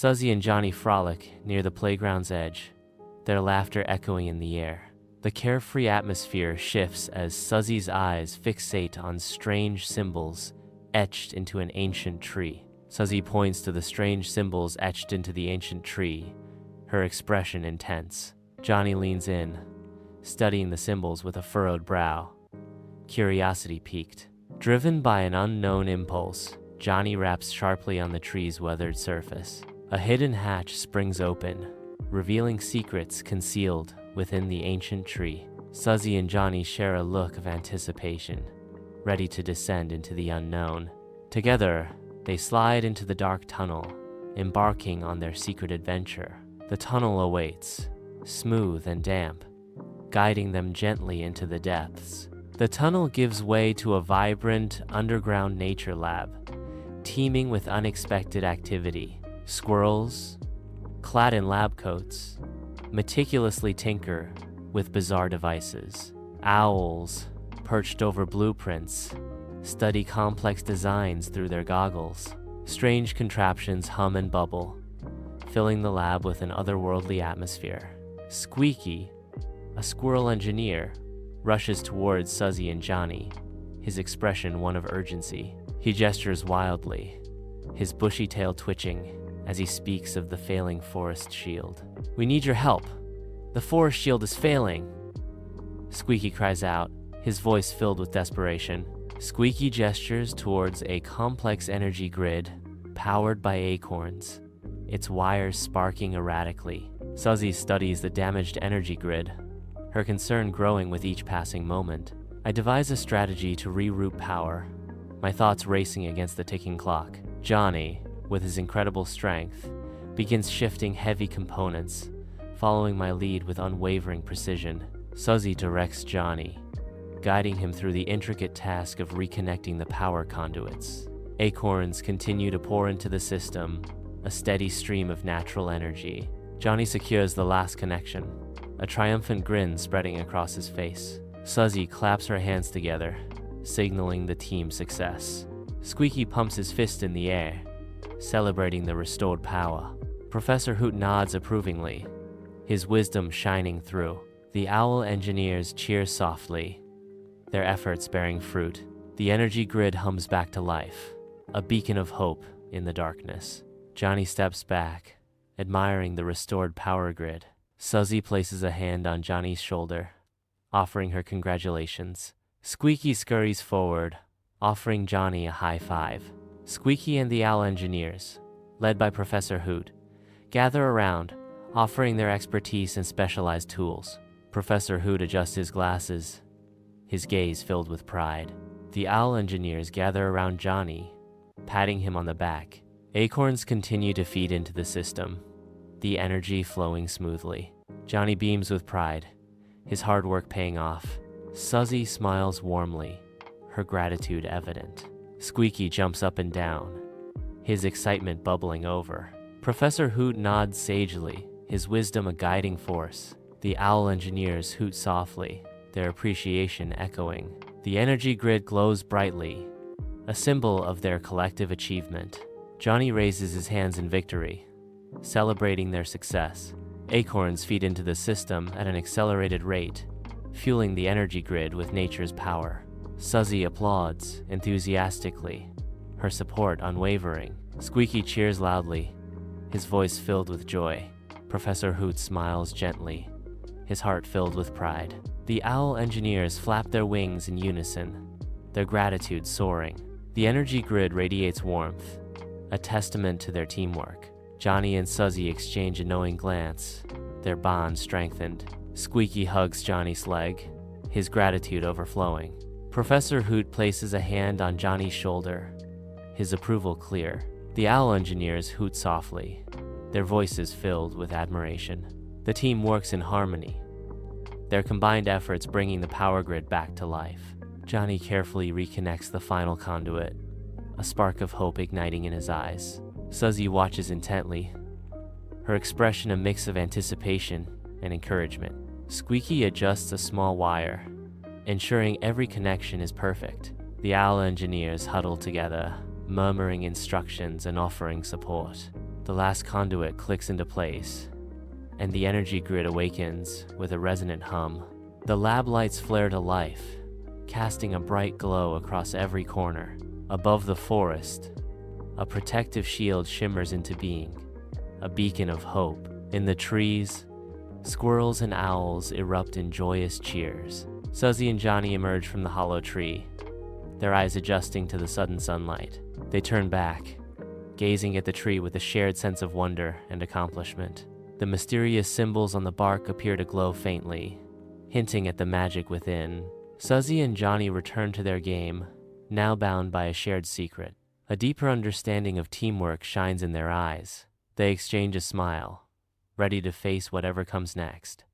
Suzy and Johnny frolic near the playground's edge, their laughter echoing in the air. The carefree atmosphere shifts as Suzy's eyes fixate on strange symbols etched into an ancient tree. Suzy points to the strange symbols etched into the ancient tree, her expression intense. Johnny leans in, studying the symbols with a furrowed brow, curiosity piqued. Driven by an unknown impulse, Johnny raps sharply on the tree's weathered surface. A hidden hatch springs open, revealing secrets concealed within the ancient tree. Suzy and Johnny share a look of anticipation, ready to descend into the unknown. Together, they slide into the dark tunnel, embarking on their secret adventure. The tunnel awaits, smooth and damp, guiding them gently into the depths. The tunnel gives way to a vibrant underground nature lab, teeming with unexpected activity. Squirrels, clad in lab coats, meticulously tinker with bizarre devices. Owls, perched over blueprints, study complex designs through their goggles. Strange contraptions hum and bubble, filling the lab with an otherworldly atmosphere. Squeaky, a squirrel engineer, rushes towards Suzy and Johnny, his expression one of urgency. He gestures wildly, his bushy tail twitching as he speaks of the failing forest shield. "We need your help. The forest shield is failing," Squeaky cries out, his voice filled with desperation. Squeaky gestures towards a complex energy grid powered by acorns, its wires sparking erratically. Suzy studies the damaged energy grid, her concern growing with each passing moment. I devise a strategy to reroute power, my thoughts racing against the ticking clock. Johnny, with his incredible strength, begins shifting heavy components, following my lead with unwavering precision. Suzy directs Johnny, guiding him through the intricate task of reconnecting the power conduits. Acorns continue to pour into the system, a steady stream of natural energy. Johnny secures the last connection, a triumphant grin spreading across his face. Suzy claps her hands together, signaling the team's success. Squeaky pumps his fist in the air, celebrating the restored power. Professor Hoot nods approvingly, his wisdom shining through. The owl engineers cheer softly, their efforts bearing fruit. The energy grid hums back to life, a beacon of hope in the darkness. Johnny steps back, admiring the restored power grid. Suzy places a hand on Johnny's shoulder, offering her congratulations. Squeaky scurries forward, offering Johnny a high five. Squeaky and the owl engineers, led by Professor Hoot, gather around, offering their expertise and specialized tools. Professor Hoot adjusts his glasses, his gaze filled with pride. The owl engineers gather around Johnny, patting him on the back. Acorns continue to feed into the system, the energy flowing smoothly. Johnny beams with pride, his hard work paying off. Suzy smiles warmly, her gratitude evident. Squeaky jumps up and down, his excitement bubbling over. Professor Hoot nods sagely, his wisdom a guiding force. The owl engineers hoot softly, their appreciation echoing. The energy grid glows brightly, a symbol of their collective achievement. Johnny raises his hands in victory, celebrating their success. Acorns feed into the system at an accelerated rate, fueling the energy grid with nature's power. Suzy applauds enthusiastically, her support unwavering. Squeaky cheers loudly, his voice filled with joy. Professor Hoot smiles gently, his heart filled with pride. The owl engineers flap their wings in unison, their gratitude soaring. The energy grid radiates warmth, a testament to their teamwork. Johnny and Suzy exchange a knowing glance, their bond strengthened. Squeaky hugs Johnny's leg, his gratitude overflowing. Professor Hoot places a hand on Johnny's shoulder, his approval clear. The owl engineers hoot softly, their voices filled with admiration. The team works in harmony, their combined efforts bringing the power grid back to life. Johnny carefully reconnects the final conduit, a spark of hope igniting in his eyes. Suzy watches intently, her expression a mix of anticipation and encouragement. Squeaky adjusts a small wire, ensuring every connection is perfect. The owl engineers huddle together, murmuring instructions and offering support. The last conduit clicks into place, and the energy grid awakens with a resonant hum. The lab lights flare to life, casting a bright glow across every corner. Above the forest, a protective shield shimmers into being, a beacon of hope. In the trees, squirrels and owls erupt in joyous cheers. Suzy and Johnny emerge from the hollow tree, their eyes adjusting to the sudden sunlight. They turn back, gazing at the tree with a shared sense of wonder and accomplishment. The mysterious symbols on the bark appear to glow faintly, hinting at the magic within. Suzy and Johnny return to their game, now bound by a shared secret. A deeper understanding of teamwork shines in their eyes. They exchange a smile, ready to face whatever comes next.